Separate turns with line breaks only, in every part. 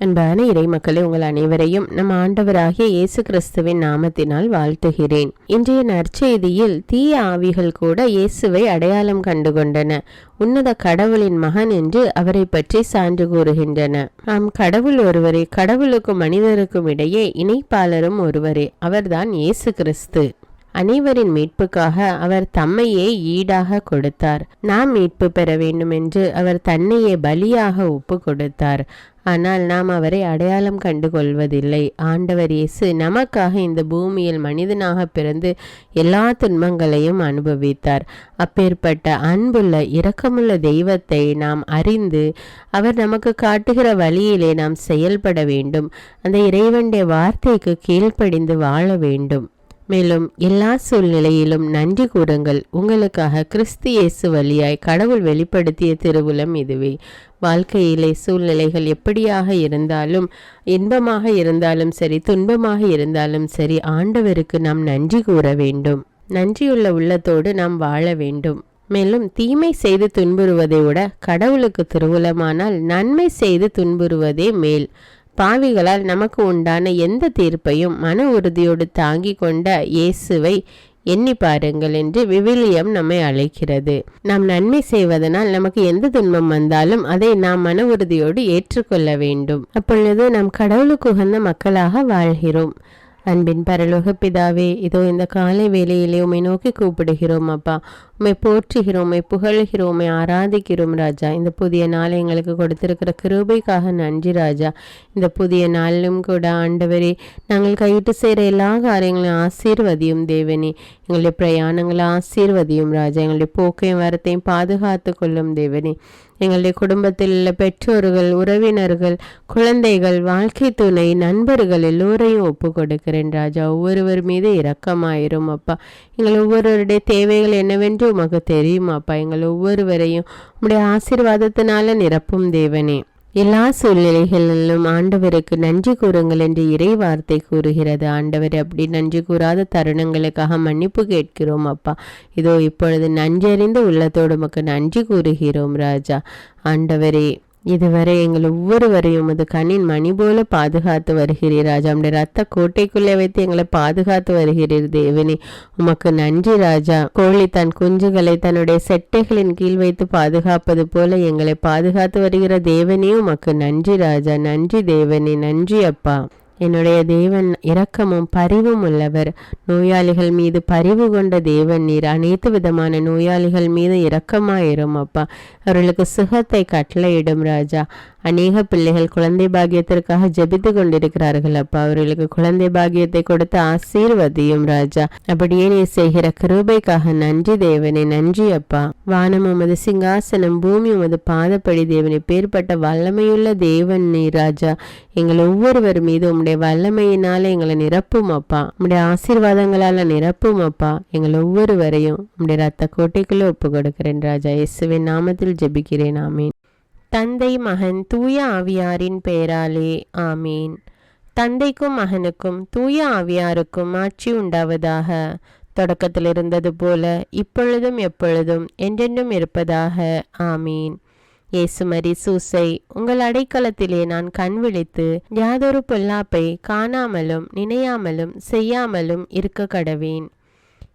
அன்பான இறைமக்களே, உங்கள் அனைவரையும் நம் ஆண்டவராகிய இயேசு கிறிஸ்துவின் நாமத்தினால் வாழ்த்துகிறேன். இன்றைய நற்செய்தியில் தீய ஆவிகள் கூட இயேசுவை அடையாளம் கண்டுகொண்டன. உன்னத கடவுளின் மகன் என்று அவரை பற்றி சான்று கூறுகின்றன. நாம் கடவுள் ஒருவரே, கடவுளுக்கும் மனிதருக்கும் இடையே இணைப்பாளரும் ஒருவரே, அவர்தான் இயேசு கிறிஸ்து. அனைவரின் மீட்புக்காக அவர் தம்மையே ஈடாக கொடுத்தார். நாம் மீட்பு பெற வேண்டும் என்று அவர் தன்னையே பலியாக ஒப்பு கொடுத்தார். ஆனால் நாம் அவரை அடையாளம் கண்டு கொள்வதில்லை. ஆண்டவர் இயேசு நமக்காக இந்த பூமியில் மனிதனாக பிறந்து எல்லா துன்பங்களையும் அனுபவித்தார். அப்பேற்பட்ட அன்புள்ள இரக்கமுள்ள தெய்வத்தை நாம் அறிந்து அவர் நமக்கு காட்டுகிற வழியிலே நாம் செயல்பட வேண்டும். அந்த இறைவனுடைய வார்த்தைக்கு கீழ்ப்படிந்து வாழ வேண்டும். மேலும் எல்லா சூழ்நிலையிலும் நன்றி கூறுங்கள். உங்களுக்காக கிறிஸ்து இயேசு வழியாய் கடவுள் வெளிப்படுத்திய திருவுளம் இதுவே. வாழ்க்கையிலே சூழ்நிலைகள் எப்படியாக இருந்தாலும், இன்பமாக இருந்தாலும் சரி, துன்பமாக இருந்தாலும் சரி, ஆண்டவருக்கு நாம் நன்றி கூற வேண்டும். நன்றியுள்ள உள்ளத்தோடு நாம் வாழ வேண்டும். மேலும் தீமை செய்து துன்புறுவதை விட கடவுளுக்கு திருவுளமானால் நன்மை செய்து துன்புறுவதே மேல். பாவிகளால் நமக்கு உண்டான எந்த தீர்ப்பையும் மன உறுதியோடு தாங்கி கொண்ட இயேசுவை எண்ணி பாருங்கள் என்று விவிலியம் நம்மை அழைக்கிறது. நாம் நன்மை செய்வதனால் நமக்கு எந்த துன்பம் வந்தாலும் அதை நாம் மன உறுதியோடு ஏற்றுக்கொள்ள வேண்டும். அப்பொழுது நாம் கடவுளுக்கு உகந்த மக்களாக வாழ்கிறோம். அன்பின் பரலோக பிதாவே, இதோ இந்த காலை வேளையிலே உம்மை நோக்கி கூப்பிடுகிறோம் அப்பா. உம்மை போற்றுகிறோம், உம்மை புகழ்கிறோம், உம்மை ஆராதிக்கிறோம் ராஜா. இந்த புதிய நாளை எங்களுக்கு கொடுத்திருக்கிற கிருபைக்காக நன்றி ராஜா. இந்த புதிய நாளிலும் கூட ஆண்டவரே, நாங்கள் கையிட்டு செய்கிற எல்லா காரியங்களையும் ஆசீர்வதியும் தேவனே. எங்களுடைய பிரயாணங்களை ஆசீர்வதியும் ராஜா. எங்களுடைய போக்கையும் வரத்தையும் பாதுகாத்து கொள்ளும் தேவனே. எங்களுடைய குடும்பத்தில் உள்ள பெற்றோர்கள், உறவினர்கள், குழந்தைகள், வாழ்க்கை துணை, நண்பர்கள் எல்லோரையும் ஒப்பு கொடுக்கிறேன் ராஜா. ஒவ்வொருவர் மீது இரக்கமாயிரும் அப்பா. எங்கள் ஒவ்வொருவருடைய தேவைகள் என்னவென்று உமக்கு தெரியும் அப்பா. எங்கள் ஒவ்வொருவரையும் உம்முடைய ஆசீர்வாதத்தினால நிரப்பும் தேவனே. எல்லா சூழ்நிலைகளிலும் ஆண்டவருக்கு நன்றி கூறுங்கள் என்று இறை வார்த்தை கூறுகிறது. ஆண்டவர் அப்படி நன்றி கூறாத தருணங்களுக்காக மன்னிப்பு கேட்கிறோம் அப்பா. இதோ இப்பொழுது நன்றறிந்த உள்ளத்தோடு உமக்கு நன்றி கூறுகிறோம் ராஜா. ஆண்டவரே, இதுவரை எங்கள் ஒவ்வொருவரையும் உமது கண்ணின் மணி போல பாதுகாத்து வருகிறீர் ராஜா. நம்முடைய ரத்த கோட்டைக்குள்ளே வைத்து எங்களை பாதுகாத்து வருகிறீர் தேவனே. உமக்கு நன்றி ராஜா. கோழி தன் குஞ்சுகளை தன்னுடைய செட்டைகளின் கீழ் வைத்து பாதுகாப்பது போல எங்களை பாதுகாத்து வருகிற தேவனே உமக்கு நன்றி ராஜா. நன்றி தேவனே, நன்றி அப்பா. என்னுடைய தேவன் இரக்கமும் பரிவும் உள்ளவர். நோயாளிகள் மீது பரிவு கொண்ட தேவன் நீர். அனைத்து விதமான நோயாளிகள் மீது இரக்கமாயிரும் அப்பா. அவர்களுக்கு சுகத்தை கட்டளையிடும் ராஜா. அநேக பிள்ளைகள் குழந்தை பாக்கியத்திற்காக ஜெபித்து கொண்டிருக்கிறார்கள் அப்பா. அவர்களுக்கு குழந்தை பாக்கியத்தை கொடுத்து ஆசீர்வதியும் ராஜா. அப்படியே நீ செய்கிற கிருபைக்காக நன்றி தேவனே, நன்றி அப்பா. வானம் உமது சிங்காசனம், பூமி உமது பாதப்படி தேவனே. பேர்பட்ட வல்லமையுள்ள தேவன் நீ ராஜா. எங்கள் ஒவ்வொருவர் மீது உம்முடைய வல்லமையினால எங்களை நிரப்பும் அப்பா. உம்முடைய ஆசீர்வாதங்களால நிரப்பும் அப்பா. எங்கள் ஒவ்வொருவரையும் உம்முடைய ரத்த கோட்டைக்குள்ள ஒப்பு கொடுக்கிறேன் ராஜா. இயேசுவின் நாமத்தில் ஜெபிக்கிறேன், ஆமீன். தந்தை, மகன், தூய ஆவியாரின் பெயராலே ஆமீன். தந்தைக்கும் மகனுக்கும் தூய ஆவியாருக்கும் ஆட்சி உண்டாவதாக. தொடக்கத்தில் இருந்தது போல இப்பொழுதும் எப்பொழுதும் என்றென்றும் இருப்பதாக, ஆமீன். இயேசுமரி சூசை, உங்கள் அடைக்கலத்திலே நான் கண் விழித்து யாதொரு பொல்லாப்பை காணாமலும் நினையாமலும் செய்யாமலும் இருக்க கடவேன்.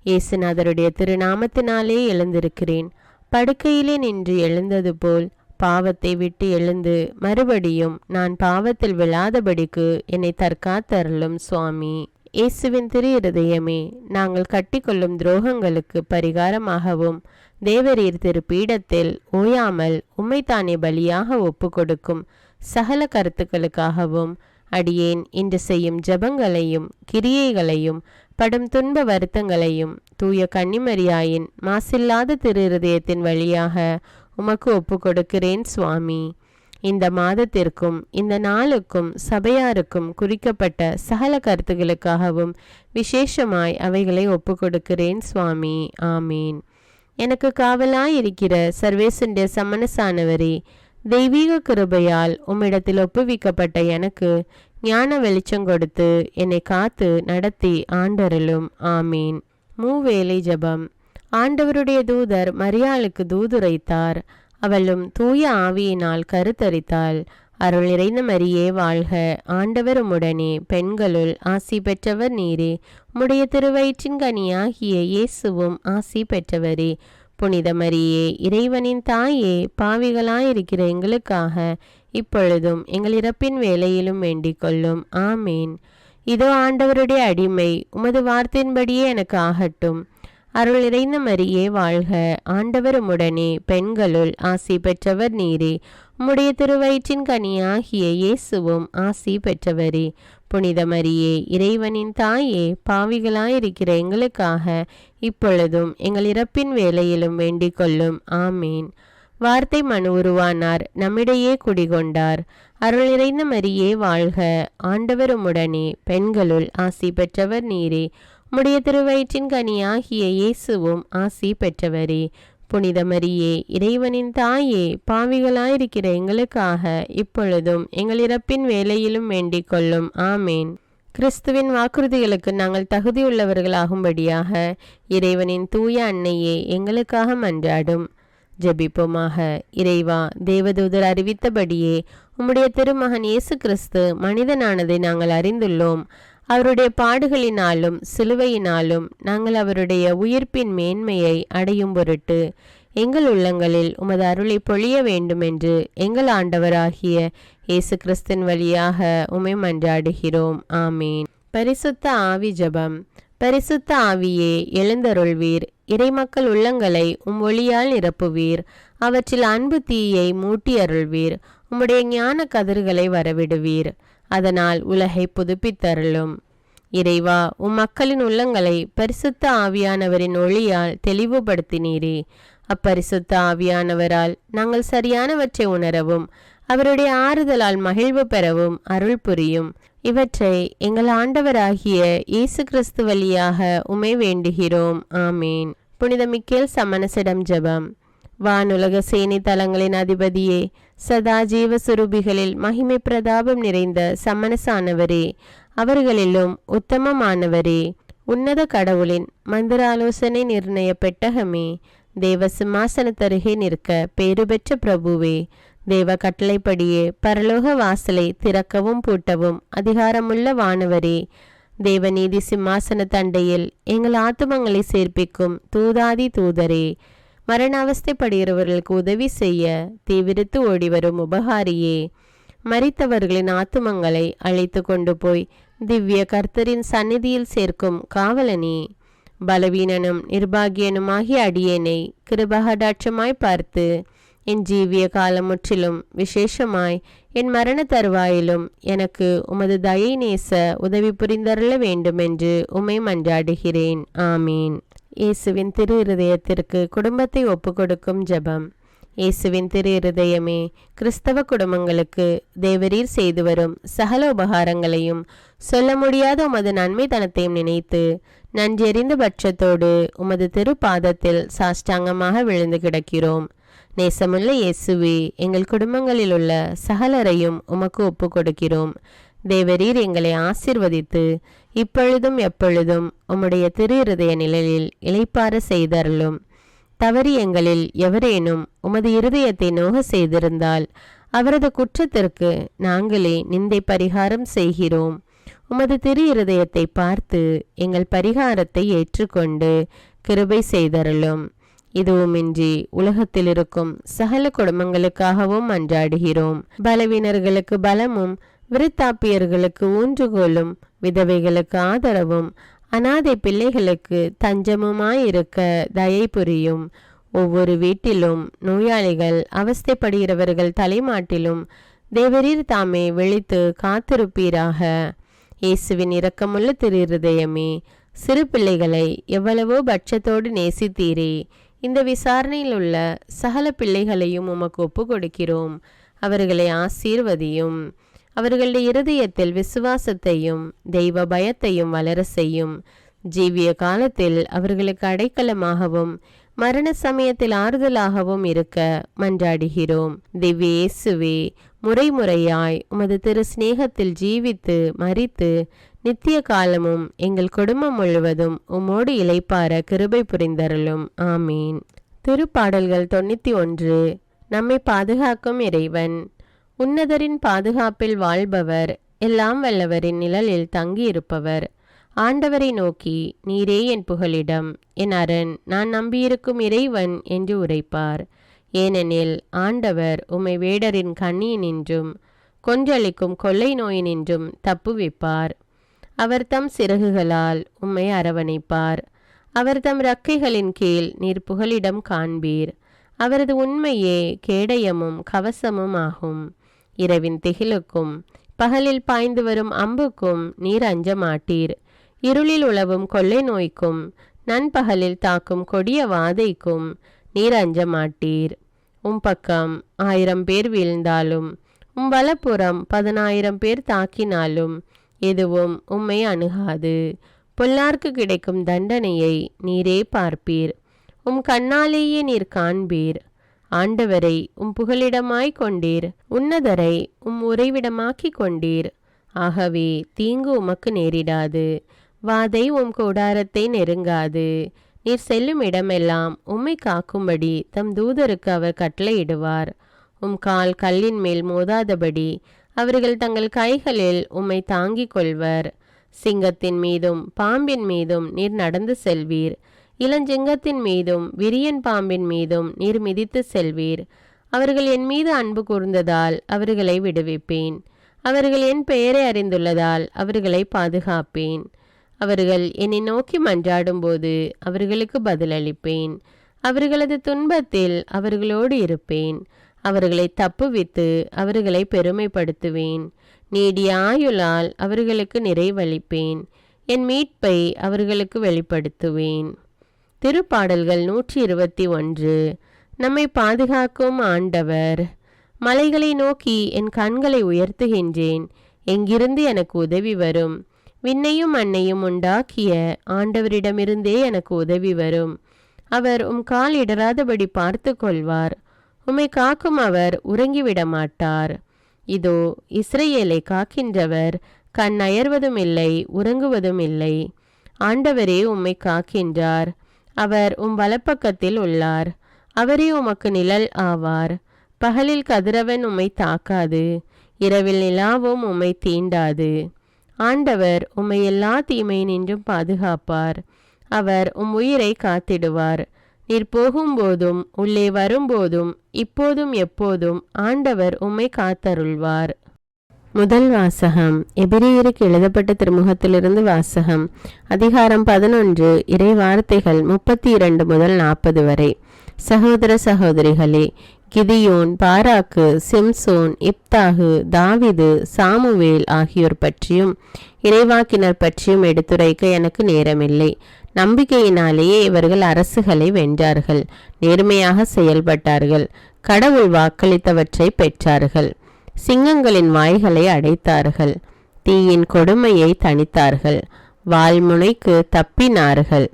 இயேசுநாதருடைய திருநாமத்தினாலே எழுந்திருக்கிறேன். படுக்கையிலே நின்று எழுந்தது போல் பாவத்தை விட்டு எழுந்து மறுபடியும் நான் பாவத்தில் விழாதபடிக்கு என்னை தற்காத்தருளும் சுவாமி. இயேசுவின் திரு இருதயமே, நாங்கள் கட்டிக்கொள்ளும் துரோகங்களுக்கு பரிகாரமாகவும் தேவரீர் திரு பீடத்தில் ஓயாமல் உம்மைத்தானே பலியாக ஒப்பு கொடுக்கும் சகல கருத்துக்களுக்காகவும் அடியேன் இன்று செய்யும் ஜபங்களையும் கிரியைகளையும் படும் துன்ப வருத்தங்களையும் தூய கன்னிமரியாயின் மாசில்லாத திரு இருதயத்தின் வழியாக உமக்கு ஒப்பு கொடுக்கிறேன் சுவாமி. இந்த மாதத்திற்கும் இந்த நாளுக்கும் சபையாருக்கும் குறிக்கப்பட்ட சகல கருத்துகளுக்காகவும் விசேஷமாய் அவைகளை ஒப்பு கொடுக்கிறேன் சுவாமி, ஆமீன். எனக்கு காவலாயிருக்கிற சர்வேசுடைய சமனசானவரே, தெய்வீக கிருபையால் உம்மிடத்தில் ஒப்புவிக்கப்பட்ட எனக்கு ஞான வெளிச்சம் கொடுத்து என்னை காத்து நடத்தி ஆண்டருளும், ஆமீன். மூவேளை ஜபம். ஆண்டவருடைய தூதர் மரியாளுக்கு தூதுரைத்தார். அவளும் தூய ஆவியினால் கருத்தரித்தாள். அருள் நிறைந்த மரியே வாழ்க, ஆண்டவர் உம்முடனே, பெண்களுள் ஆசி பெற்றவர் நீரே. உம்முடைய திருவயிற்றின் கனியாகிய இயேசுவும் ஆசி பெற்றவரே. புனித மரியே, இறைவனின் தாயே, பாவிகளாயிருக்கிற எங்களுக்காக இப்பொழுதும் எங்கள் இறப்பின் வேளையிலும் வேண்டிக் கொள்ளும். ஆமேன். இதோ ஆண்டவருடைய அடிமை, உமது வார்த்தையின்படியே எனக்கு ஆகட்டும். அருள் நிறைந்த மரியே வாழ்க, ஆண்டவர் உம்முடனே, பெண்களுள் ஆசி பெற்றவர் நீரே. உம்முடைய திருவயிற்றின் கனியாகிய இயேசுவும் ஆசி பெற்றவரே. புனித மரியே, இறைவனின் தாயே, பாவிகளாயிருக்கிற எங்களுக்காக இப்பொழுதும் எங்கள் இறப்பின் வேளையிலும் வேண்டிக் கொள்ளும். ஆமேன். வார்த்தை மனு உருவானார், நம்மிடையே குடிகொண்டார். அருள் நிறைந்த மரியே வாழ்க, ஆண்டவர் உம்முடனே, பெண்களுள் ஆசி பெற்றவர் நீரே. உம்முடைய திருவயிற்றின் கனியாகிய இயேசுவும் ஆசி பெற்றவரே. புனித மரியே, இறைவனின் தாயே, பாவிகளாயிருக்கிற எங்களுக்காக இப்பொழுதும் எங்கள் இறப்பின் வேளையிலும் வேண்டிக் கொள்ளும். ஆமேன். கிறிஸ்துவின் வாக்குறுதிகளுக்கு நாங்கள் தகுதியுள்ளவர்களாகும்படியாக இறைவனின் தூய அன்னையே எங்களுக்காக மன்றாடும். ஜெபிப்போமாக. இறைவா, தேவதூதர் அறிவித்தபடியே உம்முடைய திருமகன் இயேசு கிறிஸ்து மனிதனானதை நாங்கள் அறிந்துள்ளோம். அவருடைய பாடுகளினாலும் சிலுவையினாலும் நாங்கள் அவருடைய உயிர்ப்பின் மேன்மையை அடையும் பொருட்டு எங்கள் உள்ளங்களில் உமது அருளை பொழிய வேண்டுமென்று எங்கள் ஆண்டவராகிய இயேசு கிறிஸ்தின் வழியாக உம்மை மன்றாடுகிறோம். ஆமீன். பரிசுத்த ஆவி ஜெபம். பரிசுத்த ஆவியே, எழுந்தருள்வீர். இறைமக்கள் உள்ளங்களை உம் ஒளியால் நிரப்புவீர். அவற்றில் அன்பு தீயை மூட்டி அருள்வீர். உம்முடைய ஞான கதிர்களை வரவிடுவீர். அதனால் உலகை புதுப்பித்தருளும். இறைவா, உம் மக்களின் உள்ளங்களை பரிசுத்த ஆவியானவரின் ஒளியால் தெளிவுபடுத்தினீரே. அப்பரிசுத்த ஆவியானவரால் நாங்கள் சரியானவற்றை உணரவும் அவருடைய ஆறுதலால் மகிழ்வு பெறவும் அருள் புரியும். இவற்றை எங்கள் ஆண்டவராகிய இயேசு கிறிஸ்து வழியாக உம்மை வேண்டுகிறோம். ஆமீன். புனித மிக்கேல் சமணசிடம் ஜெபம். வானுலக சேனை தலங்களின் அதிபதியே, சதா ஜீவ சுரூபிகளில் மகிமை பிரதாபம் நிறைந்த சமணசானவரே, அவர்களிலும் உத்தமமானவரே, உன்னத கடவுளின் மந்திர ஆலோசனை நிர்ணய பெட்டகமே, தேவ சிம்மாசனத்தருகே நிற்க பேறு பெற்ற பிரபுவே, தேவ கட்டளைப்படியே பரலோக வாசலை திறக்கவும் பூட்டவும் அதிகாரமுள்ள வானவரே, தேவநீதி சிம்மாசன தண்டையில் எங்கள் ஆத்துமங்களை சேர்ப்பிக்கும் தூதாதி தூதரே, மரண அவஸ்தைப்படுகிறவர்களுக்கு உதவி செய்ய தீவிரித்து ஓடிவரும் உபகாரியே, மரித்தவர்களின் ஆத்துமங்களை அழைத்து கொண்டு போய் திவ்ய கர்த்தரின் சந்நிதியில் சேர்க்கும் காவலனே, பலவீனனும் நிர்பாகியனுமாகிய அடியேனை கிருபகடாட்சமாய் பார்த்து என் ஜீவிய காலம் முற்றிலும் விசேஷமாய் என் மரண தருவாயிலும் எனக்கு உமது தயை நேச உதவி புரிந்தருள வேண்டுமென்று உம்மை மன்றாடுகிறேன். ஆமீன். இயேசுவின் திரு இருதயத்திற்கு குடும்பத்தை ஒப்புக்கொடுக்கும் ஜெபம். இயேசுவின் திரு இருதயமே, கிறிஸ்தவ குடும்பங்களுக்கு தேவரீர் செய்து வரும் சகல உபகாரங்களையும் சொல்ல முடியாத உமது நன்மைத்தனத்தையும் நினைத்து நன்றெறிந்த பட்சத்தோடு உமது திரு பாதத்தில் சாஷ்டாங்கமாக விழுந்து கிடக்கிறோம். நேசமுள்ள இயேசுவே, எங்கள் குடும்பங்களில் உள்ள சகலரையும் உமக்கு ஒப்பு கொடுக்கிறோம். தேவரீர் எங்களை ஆசீர்வதித்து இப்பொழுதும் எப்பொழுதும் உம்முடைய திரு இருதய நிழலில் இளைப்பாற செய்தருளும். தவறி எங்களில் எவரேனும் உமது இருதயத்தை நோக செய்திருந்தால் அவரது குற்றத்திற்கு நாங்களே நிந்தை பரிகாரம் செய்கிறோம். உமது திரு இருதயத்தை பார்த்து எங்கள் பரிகாரத்தை ஏற்றுக்கொண்டு கிருபை செய்தருளும். இதுவுமின்றி உலகத்தில் இருக்கும் சகல குடும்பங்களுக்காகவும் மன்றாடுகிறோம். பலவீனர்களுக்கு பலமும், விருத்தாப்பியர்களுக்கு ஊன்றுகோலும், விதவைகளுக்கு ஆதரவும், அனாதை பிள்ளைகளுக்கு தஞ்சமுமாயிருக்க தயை புரியும். ஒவ்வொரு வீட்டிலும் நோயாளிகள் அவஸ்தைப்படுகிறவர்கள் தலைமாட்டிலும் தேவரீர் தாமே விழித்து காத்திருப்பீராக. இயேசுவின் இரக்கமுள்ள திரு இருதயமே, சிறு பிள்ளைகளை எவ்வளவோ பட்சத்தோடு நேசித்தீரே. இந்த விசாரணையில் உள்ள சகல பிள்ளைகளையும் உமக்கு ஒப்பு கொடுக்கிறோம். அவர்களை ஆசீர்வதியும். அவர்களுடைய இருதயத்தில் விசுவாசத்தையும் தெய்வ பயத்தையும் வளர செய்யும். ஜீவிய காலத்தில் அவர்களுக்கு அடைக்கலமாகவும் மரண சமயத்தில் ஆறுதலாகவும் இருக்க மன்றாடுகிறோம். திவ்ய இயேசுவே, முறைமுறையாய் உமது திரு சிநேகத்தில் ஜீவித்து மரித்து நித்திய காலமும் எங்கள் குடும்பம் முழுவதும் உம்மோடு இளைப்பார கிருபை புரிந்தருளும். ஆமீன். திருப்பாடல்கள் 91. நம்மை பாதுகாக்கும் இறைவன். உன்னதரின் பாதுகாப்பில் வாழ்பவர், எல்லாம் வல்லவரின் நிழலில் தங்கியிருப்பவர். ஆண்டவரை நோக்கி, நீரே என் புகலிடம், என் அரண், நான் நம்பியிருக்கும் இறைவன் என்று உரைப்பார். ஏனெனில் ஆண்டவர் உம்மை வேடரின் கண்ணியினின்றும் கொன்றளிக்கும் கொள்ளை நோயினின்றும் தப்புவிப்பார். அவர் தம் சிறகுகளால் உம்மை அரவணைப்பார். அவர் தம் இறக்கைகளின் கீழ் நீர் புகலிடம் காண்பீர். அவரது உண்மையே கேடயமும் கவசமும் ஆகும். இரவின் திகிலுக்கும் பகலில் பாய்ந்து வரும் அம்புக்கும் நீர் அஞ்ச மாட்டீர். இருளில் உலவும் கொள்ளை நோய்க்கும் நண்பகலில் தாக்கும் கொடிய வாதைக்கும் நீர் அஞ்ச மாட்டீர். உம் பக்கம் 1000 பேர் வீழ்ந்தாலும் உம் வலப்புறம் 10,000 பேர் தாக்கினாலும் எதுவும் உம்மை அணுகாது. பொல்லார்க்கு கிடைக்கும் தண்டனையை நீரே பார்ப்பீர். உம் கண்ணாலேயே நீர் காண்பீர். ஆண்டவரை உம் புகலிடமாய் கொண்டீர். உன்னதரை உம் உறைவிடமாக்கி கொண்டீர். ஆகவே தீங்கு உமக்கு நேரிடாது. வாதை உம் கூடாரத்தை நெருங்காது. நீர் செல்லும் இடமெல்லாம் உம்மை காக்கும்படி தம் தூதருக்கு அவர் கட்டளையிடுவார். உம் கால் கல்லின் மேல் மோதாதபடி அவர்கள் தங்கள் கைகளில் உம்மை தாங்கிக் கொள்வர். சிங்கத்தின் மீதும் பாம்பின் மீதும் நீர் நடந்து செல்வீர். இளஞ்சிங்கத்தின் மீதும் விரியன் பாம்பின் மீதும் நீர் மிதித்து செல்வீர். அவர்கள் என் மீது அன்பு கூர்ந்ததால் அவர்களை விடுவிப்பேன். அவர்கள் என் பெயரை அறிந்துள்ளதால் அவர்களை பாதுகாப்பேன். அவர்கள் என்னை நோக்கி மன்றாடும்போது அவர்களுக்கு பதிலளிப்பேன். அவர்களது துன்பத்தில் அவர்களோடு இருப்பேன். அவர்களை தப்புவித்து அவர்களை பெருமைப்படுத்துவேன். நீடிய ஆயுளால் அவர்களுக்கு நிறைவளிப்பேன். என் மீட்பை அவர்களுக்கு வெளிப்படுத்துவேன். திருப்பாடல்கள் 121. நம்மை பாதுகாக்கும் ஆண்டவர். மலைகளை நோக்கி என் கண்களை உயர்த்துகின்றேன். எங்கிருந்து எனக்கு உதவி வரும்? விண்ணையும் மண்ணையும் உண்டாக்கிய ஆண்டவரிடமிருந்தே எனக்கு உதவி வரும். அவர் உம் கால் இடராதபடி பார்த்து கொள்வார். உம்மை காக்கும் அவர் உறங்கிவிட மாட்டார். இதோ இஸ்ரவேலை காக்கின்றவர் கண் அயர்வதும் இல்லை, உறங்குவதும் இல்லை. ஆண்டவரே உம்மை காக்கின்றார். அவர் உம் வலப்பக்கத்தில் உள்ளார். அவரே உமக்கு நிழல் ஆவார். பகலில் கதிரவன் உம்மை தாக்காது. இரவில் நிலாவும் உம்மை தீண்டாது. ஆண்டவர் உம்மை எல்லா தீமையினின்றும் பாதுகாப்பார். அவர் உம் உயிரை காத்திடுவார். நீர் போகும்போதும் உள்ளே வரும்போதும் இப்போதும் எப்போதும் ஆண்டவர் உம்மை காத்தருள்வார். முதல் வாசகம். எபிரேயருக்கு எழுதப்பட்ட திருமுகத்திலிருந்து வாசகம். அதிகாரம் 11. இறை வார்த்தைகள் 32 முதல் 40 வரை. சகோதர சகோதரிகளே, கிதியோன், பாராக்கு, சிம்சோன், இப்தாகு, தாவிது, சாமுவேல் ஆகியோர் பற்றியும் இறைவாக்கினர் பற்றியும் எடுத்துரைக்க எனக்கு நேரமில்லை. நம்பிக்கையினாலேயே இவர்கள் அரசுகளை வென்றார்கள். நேர்மையாக செயல்பட்டார்கள். கடவுள் வாக்களித்தவற்றை பெற்றார்கள். சிங்கங்களின் வாய்களை அடைத்தார்கள். தீயின் கொடுமையை தணித்தார்கள். வாள்முனைக்கு தப்பினார்கள்.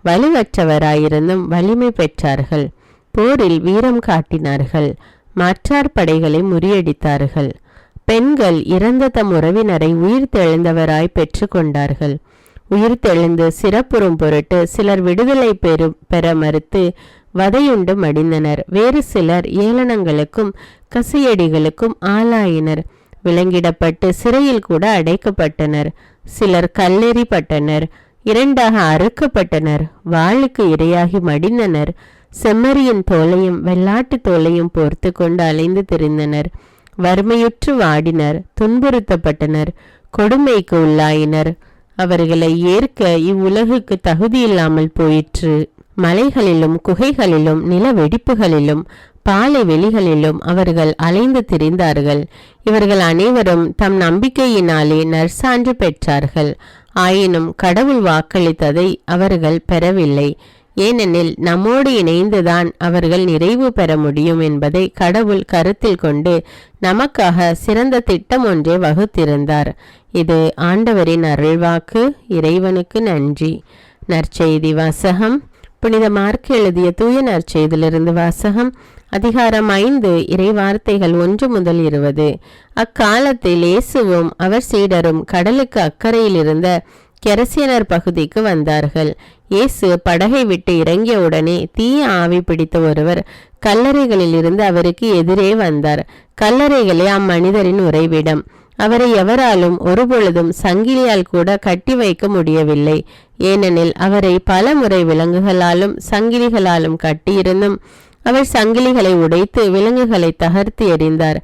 வலுவற்றவராயிருந்தும் வலிமை பெற்றார்கள். போரில் வீரம் காட்டினார்கள். மற்றார் படைகளை முறியடித்தார்கள். பெண்கள் இறந்த தம் உறவினரை உயிர் தெழுந்தவராய் பெற்று கொண்டார்கள். உயிர் தெழுந்து சிறப்புறும் பொருட்டு சிலர் விடுதலை பெற மறுத்து வதையுண்டு மடிந்தனர். வேறு சிலர் ஏளனங்களுக்கும் கசையடிகளுக்கும் ஆளாயினர். விலங்கிடப்பட்டு சிறையில் கூட அடைக்கப்பட்டனர். சிலர் கல்லெறிப்பட்டனர். 2ஆக அறுக்கப்பட்டனர். வாளுக்கு இரையாகி மடிந்தனர். செம்மறியின் தோலையும் வெள்ளாட்டு தோலையும் போர்த்து கொண்டு அலைந்து திரிந்தனர். வறுமையுற்று வாடினர். துன்புறுத்தப்பட்டனர். கொடுமைக்கு உள்ளாயினர். அவர்களை ஏற்க இவ்வுலகுக்கு தகுதியில்லாமல் போயிற்று. மலைகளிலும் குகைகளிலும் நில வெடிப்புகளிலும் பாலை வெளிகளிலும் அவர்கள் அலைந்து திரிந்தார்கள். இவர்கள் அனைவரும் தம் நம்பிக்கையினாலே நற்சான்று பெற்றார்கள். ஆயினும் கடவுள் வாக்களித்ததை அவர்கள் பெறவில்லை. ஏனெனில் நம்மோடு இணைந்துதான் அவர்கள் நிறைவு பெற முடியும் என்பதை கடவுள் கருத்தில் கொண்டு நமக்காக சிறந்த திட்டம் ஒன்றை வகுத்திருந்தார். இது ஆண்டவரின் அருள்வாக்கு. இறைவனுக்கு நன்றி. நற்செய்தி வாசகம். புனித மார்க்கு எழுதிய தூய நற்செய்தியிலிருந்து வாசகம். அதிகாரம் 5. இறை வார்த்தைகள் 1 முதல் 20. அக்காலத்தில் இயேசுவும் அவர் சீடரும் கடலுக்கு அக்கறையில் இருந்த கெரசேனர் பகுதிக்கு வந்தார்கள். இயேசு படகை விட்டு இறங்கிய உடனே தீய ஆவி பிடித்த ஒருவர் கல்லறைகளில் இருந்து அவருக்கு எதிரே வந்தார். கல்லறைகளே அம்மனிதரின் உறைவிடம். அவரை எவராலும் ஒருபொழுதும் சங்கிலியால் கூட கட்டி வைக்க முடியவில்லை. ஏனெனில் அவரை பல முறை விலங்குகளாலும் சங்கிலிகளாலும் கட்டியிருந்தும் அவர் சங்கிலிகளை உடைத்து விலங்குகளை தகர்த்து எறிந்தார்.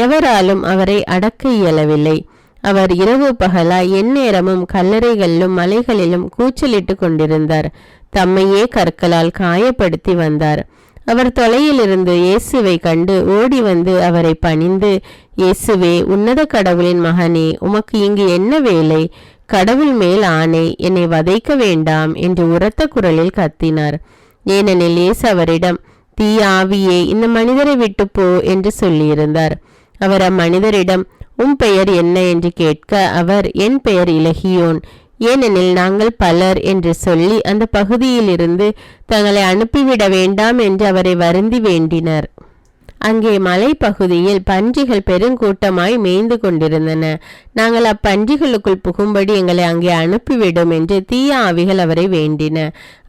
எவராலும் அவரை அடக்க இயலவில்லை. அவர் இரவு பகலா எந்நேரமும் கல்லறைகளிலும் மலைகளிலும் கூச்சலிட்டு கொண்டிருந்தார். தம்மையே கற்களால் காயப்படுத்தி வந்தார். அவர் தொலையிலிருந்து இயேசுவை கண்டு ஓடி வந்து அவரை பணிந்து, இயேசுவே, உன்னத கடவுளின் மகனே, உமக்கு இங்கு என்ன வேலை? கடவுள் மேல் ஆணை, என்னை வதைக்க வேண்டாம் என்று உரத்த குரலில் கத்தினார். ஏனெனில் இயேசு அவரிடம், தீய ஆவியே, இந்த மனிதரை விட்டு போ என்று சொல்லியிருந்தார். அவர் அம்மனிதரிடம், உம் பெயர் என்ன என்று கேட்க அவர், என் பெயர் இலகியோன், ஏனெனில் நாங்கள் பலர் என்று சொல்லி அந்த பகுதியில் இருந்து தங்களை அனுப்பிவிட வேண்டாம் என்று அவரை வருந்தி வேண்டினர். அங்கே மலை பகுதியில் பன்றிகள் பெருங்கூட்டமாய் மேய்ந்து கொண்டிருந்தன. நாங்கள் அப்பன்றிகளுக்குள் புகும்படி எங்களை அங்கே அனுப்பிவிடும் என்று தீய ஆவிகள் அவரை வேண்டின.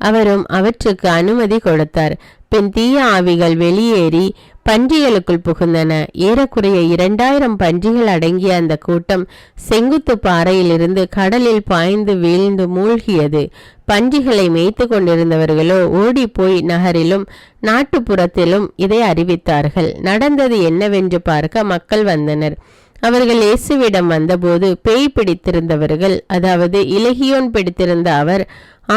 அவரும் அவற்றுக்கு அனுமதி கொடுத்தார். பின் தீய ஆவிகள் வெளியேறி பன்றிகளுக்குள் புகுந்தன. ஏறக்குறைய 2000 பன்றிகள் அடங்கிய அந்த கூட்டம் செங்குத்து பாறையிலிருந்து கடலில் பாய்ந்து வீழ்ந்து மூழ்கியது. பன்றிகளை மேய்த்து கொண்டிருந்தவர்களோ ஓடி போய் நகரிலும் நாட்டுப்புறத்திலும் இதை அறிவித்தார்கள். நடந்தது என்னவென்று பார்க்க மக்கள் வந்தனர். அவர்கள் இயேசுவிடம் வந்தபோது பேய் பிடித்திருந்தவர்கள், அதாவது இலகியோன் பிடித்திருந்த அவர்,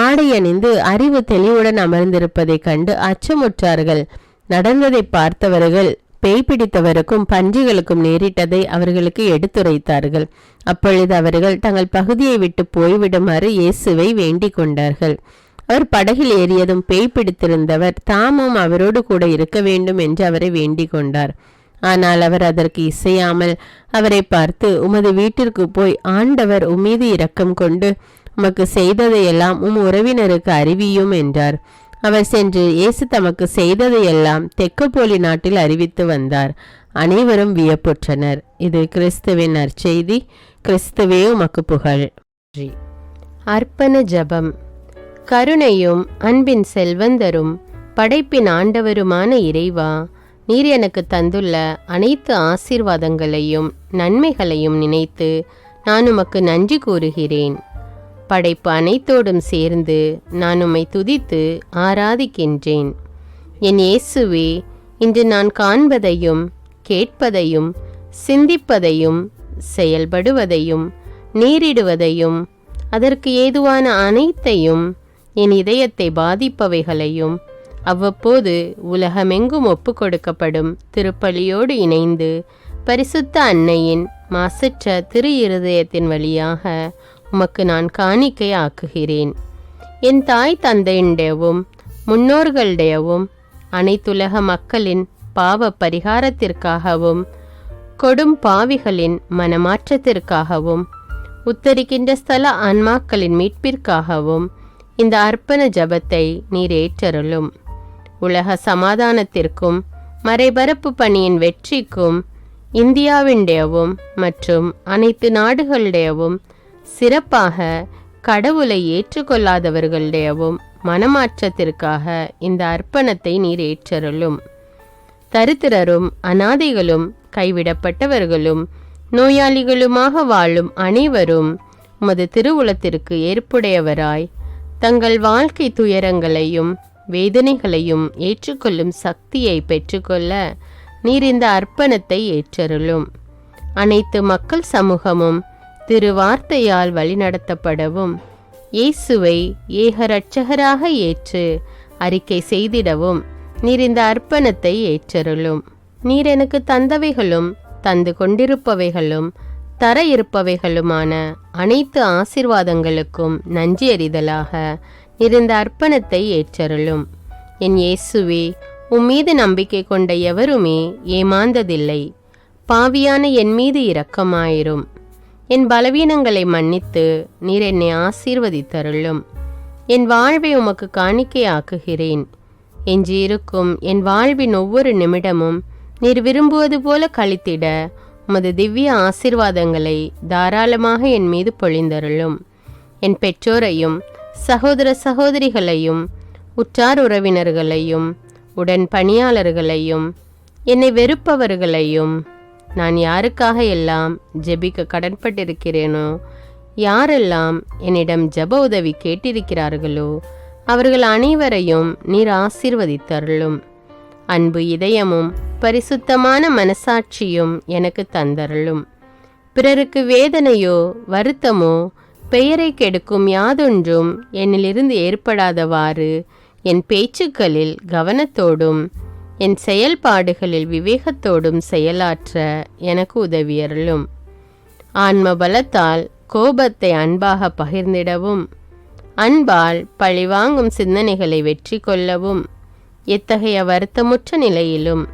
ஆடை அணிந்து அறிவு தெளிவுடன் அமர்ந்திருப்பதை கண்டு அச்சமுற்றார்கள். நடந்ததை பார்த்தவர்கள் பேய் பிடித்தவருக்கும் பன்றிகளுக்கும் நேரிட்டதை அவர்களுக்கு எடுத்துரைத்தார்கள். அப்பொழுது அவர்கள் தங்கள் பகுதியை விட்டு போய்விடுமாறு இயேசுவை வேண்டிக் கொண்டார்கள். அவர் படகில் ஏறியதும் பேய் பிடித்திருந்தவர் தாமும் அவரோடு கூட இருக்க வேண்டும் என்று அவரை வேண்டிக் கொண்டார். ஆனால் அவர் அதற்கு இசையாமல் அவரை பார்த்து, உமது வீட்டிற்கு போய் ஆண்டவர் உம்மீது இரக்கம் கொண்டு உமக்கு செய்ததையெல்லாம் உறவினருக்கு அறிவியும் என்றார். அவர் சென்று இயேசு தமக்கு செய்ததையெல்லாம் தெக்கப்போலி நாட்டில் அறிவித்து வந்தார். அனைவரும் வியப்புற்றனர். இது கிறிஸ்துவின் நற்செய்தி. கிறிஸ்துவே உமக்கு புகழ். அர்ப்பண ஜபம். கருணையும் அன்பின் செல்வந்தரும் படைப்பின் ஆண்டவருமான இறைவா, நீர் எனக்கு தந்துள்ள அனைத்து ஆசீர்வாதங்களையும் நன்மைகளையும் நினைத்து நான் உமக்கு நன்றி கூறுகிறேன். படைப்பு அனைத்தோடும் சேர்ந்து நான் உம்மை துதித்து ஆராதிக்கின்றேன். என் இயேசுவே, இன்று நான் காண்பதையும் கேட்பதையும் சிந்திப்பதையும் செயல்படுவதையும் நேரிடுவதையும் அதற்கு ஏதுவான அனைத்தையும் என் இதயத்தை பாதிப்பவைகளையும் அவ்வப்போது உலகமெங்கும் ஒப்பு கொடுக்கப்படும் திருப்பலியோடு இணைந்து பரிசுத்த அன்னையின் மாசற்ற திரு இருதயத்தின் வழியாக உமக்கு நான் காணிக்கை ஆக்குகிறேன். என் தாய் தந்தையுடையவும் முன்னோர்களுடையவும் அனைத்துலக மக்களின் பாவ பரிகாரத்திற்காகவும் கொடும் பாவிகளின் மனமாற்றத்திற்காகவும் உத்தரிக்கின்ற ஸ்தல ஆன்மாக்களின் மீட்பிற்காகவும் இந்த அர்ப்பண ஜபத்தை நீர் ஏற்றருளும். உலக சமாதானத்திற்கும் மறைபரப்பு பணியின் வெற்றிக்கும் இந்தியாவின்டையவும் மற்றும் அனைத்து நாடுகளுடையவும் சிறப்பாக கடவுளை ஏற்றுக்கொள்ளாதவர்களுடையவும் மனமாற்றத்திற்காக இந்த அர்ப்பணத்தை நீர் ஏற்றருளும். தரித்திரரும் அநாதைகளும் கைவிடப்பட்டவர்களும் நோயாளிகளுமாக வாழும் அனைவரும் உமது திருவுளத்திற்கு ஏற்புடையவராய் தங்கள் வாழ்க்கை துயரங்களையும் வேதனைகளையும் ஏற்றுக்கொள்ளும் சக்தியை பெற்றுக்கொள்ள நீர் இந்த அர்ப்பணத்தை ஏற்றருளும். அனைத்து மக்கள் சமூகமும் திருவார்த்தையால் வழிநடத்தப்படவும் இயேசுவை ஏக இரட்சகராக ஏற்று அறிக்கை செய்திடவும் நீர் இந்த அர்ப்பணத்தை ஏற்றருளும். நீர் எனக்கு தந்தவைகளும் தந்து கொண்டிருப்பவைகளும் தர இருப்பவைகளுமான அனைத்து ஆசீர்வாதங்களுக்கும் நன்றி அறிதலாக நீர் இந்த அர்ப்பணத்தை ஏற்றருளும். என் இயேசுவே, உம்மீது நம்பிக்கை கொண்ட எவருமே ஏமாந்ததில்லை. பாவியான என் மீது இரக்கமாயிரும். என் பலவீனங்களை மன்னித்து நீர் என்னை ஆசீர்வதித்தருளும். என் வாழ்வை உமக்கு காணிக்கையாக்குகிறேன். எஞ்சியிருக்கும் என் வாழ்வின் ஒவ்வொரு நிமிடமும் நீர் விரும்புவது போல கழித்திட உமது திவ்ய ஆசீர்வாதங்களை தாராளமாக என் மீது பொழிந்தருளும். என் பெற்றோரையும் சகோதர சகோதரிகளையும் உற்றார் உறவினர்களையும் உடன் பணியாளர்களையும் என்னை வெறுப்பவர்களையும் நான் யாருக்காக எல்லாம் ஜெபிக்க கடன்பட்டிருக்கிறேனோ, யாரெல்லாம் என்னிடம் ஜெப உதவி கேட்டிருக்கிறார்களோ அவர்கள் அனைவரையும் நீர் ஆசீர்வதித்தருளும். அன்பு இதயமும் பரிசுத்தமான மனசாட்சியும் எனக்கு தந்தருளும். பிறருக்கு வேதனையோ வருத்தமோ பெயரை கெடுக்கும் யாதொன்றும் என்னிலிருந்து ஏற்படாதவாறு என் பேச்சுக்களில் கவனத்தோடும் என் செயல்பாடுகளில் விவேகத்தோடும் செயலாற்ற எனக்கு உதவியருளும். ஆன்ம பலத்தால் கோபத்தை அன்பாக பகிர்ந்திடவும், அன்பால் பழிவாங்கும் சிந்தனைகளை வெற்றி கொள்ளவும், எத்தகைய வருத்தமுற்ற நிலையிலும்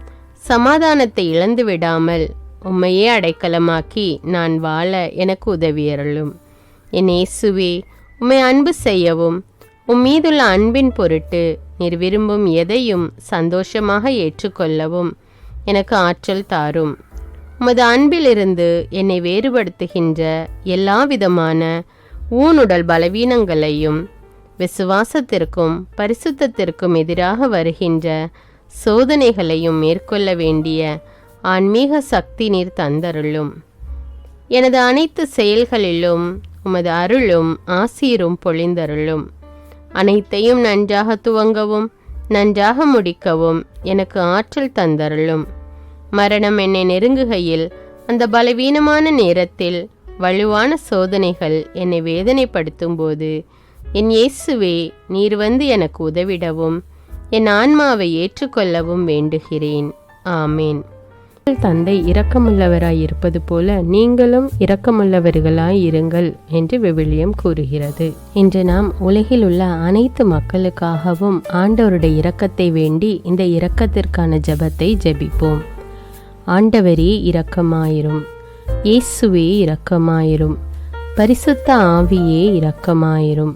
சமாதானத்தை இழந்து விடாமல் உம்மையே அடைக்கலமாக்கி நான் வாழ எனக்கு உதவியருளும். என் இயேசுவே, உம்மை அன்பு செய்யவும் மீதுள்ள அன்பின் பொருட்டு நீர் விரும்பும் எதையும் சந்தோஷமாக ஏற்றுக்கொள்ளவும் எனக்கு ஆற்றல் தாரும். உமது அன்பிலிருந்து என்னை வேறுபடுத்துகின்ற எல்லா விதமான ஊனுடல் பலவீனங்களையும் விசுவாசத்திற்கும் பரிசுத்தத்திற்கும் எதிராக வருகின்ற சோதனைகளையும் மேற்கொள்ள வேண்டிய ஆன்மீக சக்தி நீர் தந்தருளும். எனது அனைத்து செயல்களிலும் உமது அருளும் ஆசீரும் பொழிந்தருளும். அனைத்தையும் நன்றாக துவங்கவும் நன்றாக முடிக்கவும் எனக்கு ஆற்றல் தந்தருளும். மரணம் என்னை நெருங்குகையில் அந்த பலவீனமான நேரத்தில் வலுவான சோதனைகள் என்னை வேதனைப்படுத்தும் போது என் இயேசுவே, நீர் வந்து எனக்கு உதவிடவும் என் ஆன்மாவை ஏற்றுக்கொள்ளவும் வேண்டுகிறேன். ஆமேன். தந்தை இரக்கமுள்ளவராய் இருப்பது போல நீங்களும் இரக்கமுள்ளவர்களாய் இருங்கள் என்று விவிலியம் கூறுகிறது. இன்று நாம் உலகில் உள்ள அனைத்து மக்களுக்காகவும் ஆண்டவருடைய இரக்கத்தை வேண்டி இந்த இரக்கத்திற்கான ஜெபத்தை ஜெபிப்போம். ஆண்டவரே இரக்கமாயிரும், இயேசுவே இரக்கமாயிரும், பரிசுத்த ஆவியே இரக்கமாயிரும்.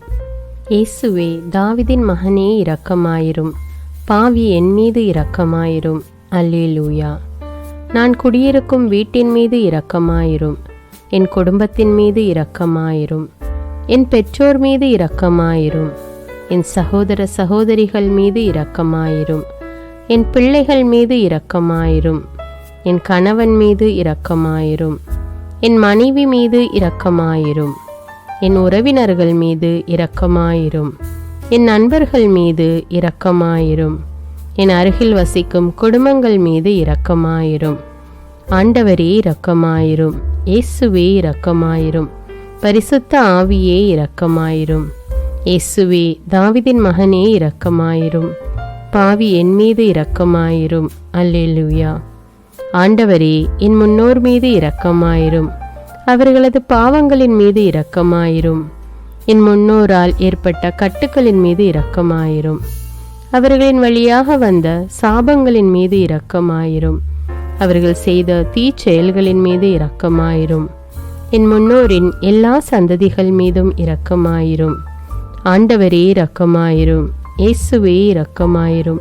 இயேசுவே, தாவீதின் மகனே இரக்கமாயிரும், பாவி என் மீது இரக்கமாயிரும். அல்லேலூயா. நான் குடியிருக்கும் வீட்டின் மீது இரக்கமாயிரும், என் குடும்பத்தின் மீது இரக்கமாயிரும், என் பெற்றோர் மீது இரக்கமாயிரும், என் சகோதர சகோதரிகள் மீது இரக்கமாயிரும், என் பிள்ளைகள் மீது இரக்கமாயிரும், என் கணவன் மீது இரக்கமாயிரும், என் மனைவி மீது இரக்கமாயிரும், என் உறவினர்கள் மீது இரக்கமாயிரும், என் நண்பர்கள் மீது இரக்கமாயிரும், என் அருகில் வசிக்கும் குடும்பங்கள் மீது இரக்கமாயிரும். ஆண்டவரே இரக்கமாயிரும், இயேசுவே இரக்கமாயிரும், பரிசுத்த ஆவியே இரக்கமாயிரும். இயேசுவே, தாவீதின் மகனே இரக்கமாயிரும், பாவி என் மீது இரக்கமாயிரும். அல்லேலூயா. ஆண்டவரே, என் முன்னோர் மீது இரக்கமாயிரும், அவர்களது பாவங்களின் மீது இரக்கமாயிரும். என் முன்னோரால் ஏற்பட்ட கட்டுக்களின் மீது இரக்கமாயிரும், அவர்களின் வழியாக வந்த சாபங்களின் மீது இரக்கமாயிரும், அவர்கள் செய்த தீச்செயல்களின் மீது இரக்கமாயிரும். என் முன்னோரின் எல்லா சந்ததிகள் மீதும் இரக்கமாயிரும். ஆண்டவரே இரக்கமாயிரும், இயேசுவே இரக்கமாயிரும்,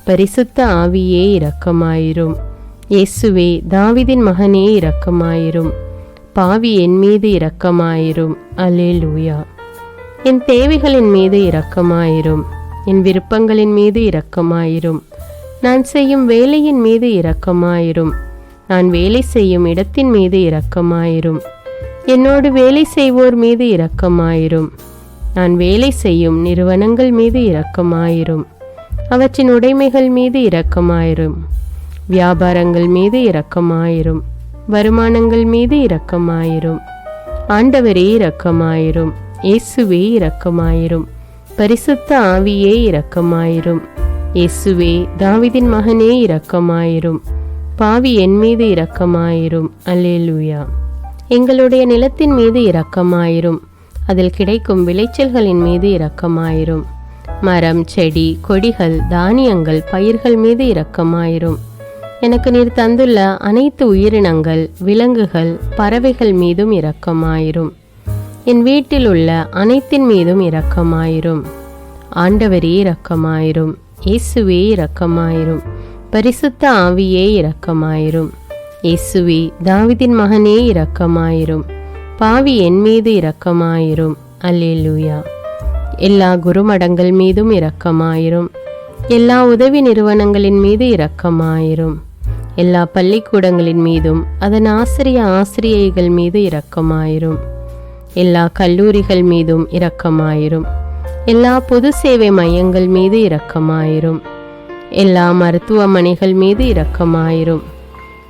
பரிசுத்த ஆவியே இரக்கமாயிரும். இயேசுவே, தாவீதின் மகனே இரக்கமாயிரும், பாவி என் மீது இரக்கமாயிரும். அல்லேலூயா. என் தேவைகளின் மீது இரக்கமாயிரும், என் விருப்பங்களின் மீது இரக்கமாயிரும். நான் செய்யும் வேலையின் மீது இரக்கமாயிரும், நான் வேலை செய்யும் இடத்தின் மீது இரக்கமாயிரும். என்னோடு வேலை செய்வோர் மீது இரக்கமாயிரும், நான் வேலை செய்யும் நிறுவனங்கள் மீது இரக்கமாயிரும். அவற்றின் உடைமைகள் மீது இரக்கமாயிரும், வியாபாரங்கள் மீது இரக்கமாயிரும், வருமானங்கள் மீது இரக்கமாயிரும். ஆண்டவரே இரக்கமாயிரும், இயேசுவே இரக்கமாயிரும், பரிசுத்த ஆவியே இரக்கமாயிரும். இயேசுவே, தாவீதின் மகனே இரக்கமாயிரும், பாவி என் மீது இரக்கமாயிரும். அல்லேலூயா. எங்களுடைய நிலத்தின் மீது இரக்கமாயிரும், அதில் கிடைக்கும் விளைச்சல்களின் மீது இரக்கமாயிரும். மரம், செடி, கொடிகள், தானியங்கள், பயிர்கள் மீது இரக்கமாயிரும். எனக்கு நீர் தந்துள்ள அனைத்து உயிரினங்கள், விலங்குகள், பறவைகள் மீதும் இரக்கமாயிரும். என் வீட்டில் உள்ள அனைத்தின் மீதும் இரக்கமாயிரும். ஆண்டவரே இரக்கமாயிரும், இயேசுவே இரக்கமாயிரும், பரிசுத்த ஆவியே இரக்கமாயிரும். இயேசுவே, தாவீதின் மகனே இரக்கமாயிரும், பாவி என் மீது இரக்கமாயிரும். அல்லேலூயா. எல்லா குருமடங்கள் மீதும் இரக்கமாயிரும். எல்லா உதவி நிறுவனங்களின் மீது இரக்கமாயிரும். எல்லா பள்ளிக்கூடங்களின் மீதும் அதன் ஆசிரியைகள் மீது இரக்கமாயிரும். எல்லா கல்லூரிகள் மீதும் இரக்கமாயிரும். எல்லா பொது சேவை மையங்கள் மீது இரக்கமாயிரும். எல்லா மருத்துவமனைகள் மீது இரக்கமாயிரும்.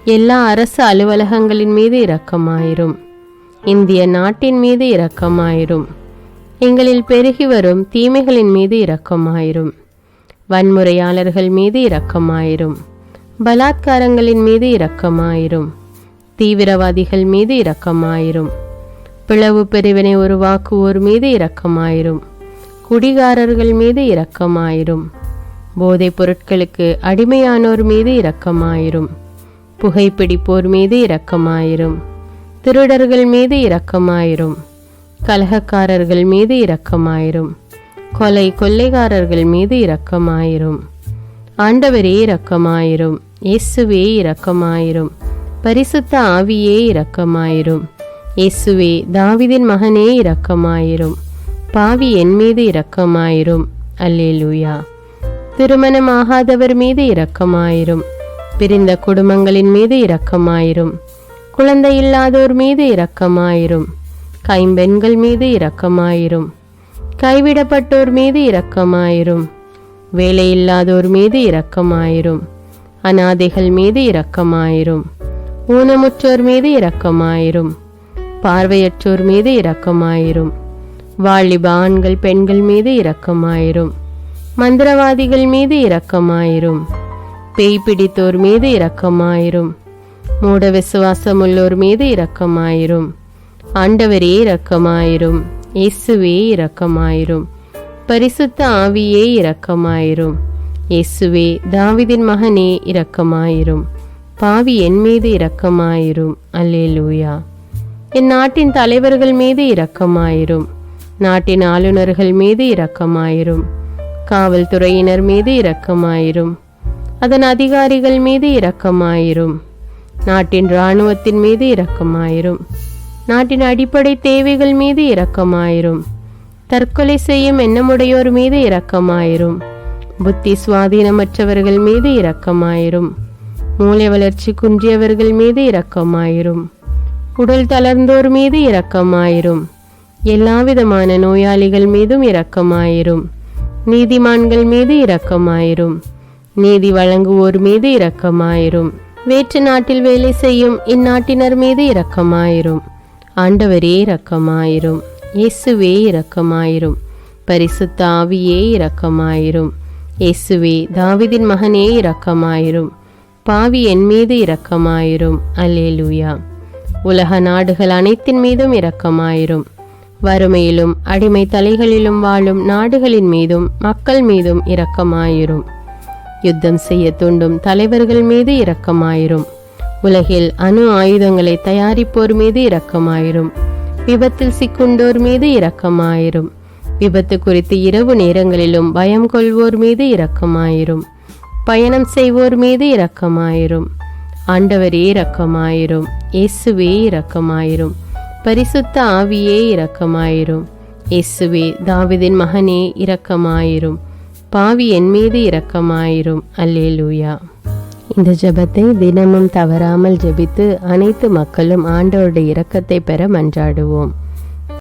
எல்லா அரசு அலுவலகங்களின் மீது இரக்கமாயிரும். இந்திய நாட்டின் மீது இரக்கமாயிரும். எங்களில் பெருகி வரும் தீமைகளின் மீது இரக்கமாயிரும். வன்முறையாளர்கள் மீது இரக்கமாயிரும். பலாத்காரங்களின் மீது இரக்கமாயிரும். தீவிரவாதிகள் மீது இரக்கமாயிரும். பிளவு பிரிவினை உருவாக்குவோர் மீது இரக்கமாயிரும். குடிகாரர்கள் மீது இரக்கமாயிரும். போதைப் பொருட்களுக்கு அடிமையானோர் மீது இரக்கமாயிரும். புகைப்பிடிப்போர் மீது இரக்கமாயிரும். திருடர்கள் மீது இரக்கமாயிரும். கலகக்காரர்கள் மீது இரக்கமாயிரும். கொள்ளைக்காரர்கள் மீது இரக்கமாயிரும். ஆண்டவரே இரக்கமாயிரும். இயேசுவே இரக்கமாயிரும். பரிசுத்த ஆவியே இரக்கமாயிரும். இயேசுவே தாவீதின் மகனே இரக்கமாயிரும். பாவி என் மீது இரக்கமாயிரும். அல்லேலூயா. திருமணமாகாதவர் மீது இரக்கமாயிரும். பிரிந்த குடும்பங்களின் மீது இரக்கமாயிரும். குழந்தை இல்லாதோர் மீது இரக்கமாயிரும். கைம்பெண்கள் மீது இரக்கமாயிரும். கைவிடப்பட்டோர் மீது இரக்கமாயிரும். வேலையில்லாதோர் மீது இரக்கமாயிரும். அநாதைகள் மீது இரக்கமாயிரும். ஊனமுற்றோர் மீது இரக்கமாயிரும். பார்வையற்றோர் மீது இரக்கமாயிரும். வாலிப ஆண்கள் பெண்கள் மீது இரக்கமாயிரும். மந்திரவாதிகள் மீது இரக்கமாயிரும். பேய் பிடித்தோர் மீது இரக்கமாயிரும். மூட விசுவாசமுள்ளோர் மீது இரக்கமாயிரும். ஆண்டவரே இரக்கமாயிரும். இயேசுவே இரக்கமாயிரும். பரிசுத்த ஆவியே இரக்கமாயிரும். இயேசுவே தாவீதின் மகனே இரக்கமாயிரும். பாவி என் மீது இரக்கமாயிரும். அல்லேலூயா. என் நாட்டின் தலைவர்கள் மீது இரக்கமாயிரும். நாட்டின் ஆளுநர்கள் மீது இரக்கமாயிரும். காவல்துறையினர் மீது இரக்கமாயிரும். அதன் அதிகாரிகள் மீது இரக்கமாயிரும். நாட்டின் இராணுவத்தின் மீது இரக்கமாயிரும். நாட்டின் அடிப்படை தேவைகள் மீது இரக்கமாயிரும். தற்கொலை செய்யும் எண்ணமுடையோர் மீது இரக்கமாயிரும். புத்தி சுவாதீனமற்றவர்கள் மீது இரக்கமாயிரும். மூளை வளர்ச்சி குன்றியவர்கள் மீது இரக்கமாயிரும். உடல் தளர்ந்தோர் மீது இரக்கமாயிரும். எல்லாவிதமான நோயாளிகள் மீதும் இரக்கமாயிரும். நீதிமான்கள் மீது இரக்கமாயிரும். நீதி வழங்குவோர் மீது இரக்கமாயிரும். வேற்று நாட்டில் வேலை செய்யும் இந்நாட்டினர் மீது இரக்கமாயிரும். ஆண்டவரே இரக்கமாயிரும். இயேசுவே இரக்கமாயிரும். பரிசுத்த ஆவியே இரக்கமாயிரும். இயேசுவே தாவீதின் மகனே இரக்கமாயிரும். பாவி என் மீது இரக்கமாயிரும். அல்லேலூயா. உலக நாடுகள் அனைத்தின் மீதும் இரக்கமாயிரும். வறுமையிலும் அடிமை தலைகளிலும் வாழும் நாடுகளின் மீதும் மக்கள் மீதும் இரக்கமாயிரும். யுத்தம் செய்ய தூண்டும் தலைவர்கள் மீது இரக்கமாயிரும். உலகில் அணு ஆயுதங்களை தயாரிப்போர் மீது இரக்கமாயிரும். விபத்தில் சிக்குண்டோர் மீது இரக்கமாயிரும். விபத்து குறித்து இரவு நேரங்களிலும் பயம் கொள்வோர் மீது இரக்கமாயிரும். பயணம் செய்வோர் மீது இரக்கமாயிரும். ஆண்டவரே இரக்கமாயிரும். இயேசுவே இரக்கமாயிரும். பரிசுத்த ஆவியே இரக்கமாயிரும். இயேசுவே தாவீதின் மகனே இரக்கமாயிரும். பாவி என் மீது இரக்கமாயிரும். அல்லேலூயா. இந்த ஜெபத்தை தினமும் தவறாமல் ஜெபித்து அனைத்து மக்களும் ஆண்டவருடைய இரக்கத்தை பெற மன்றாடுவோம்.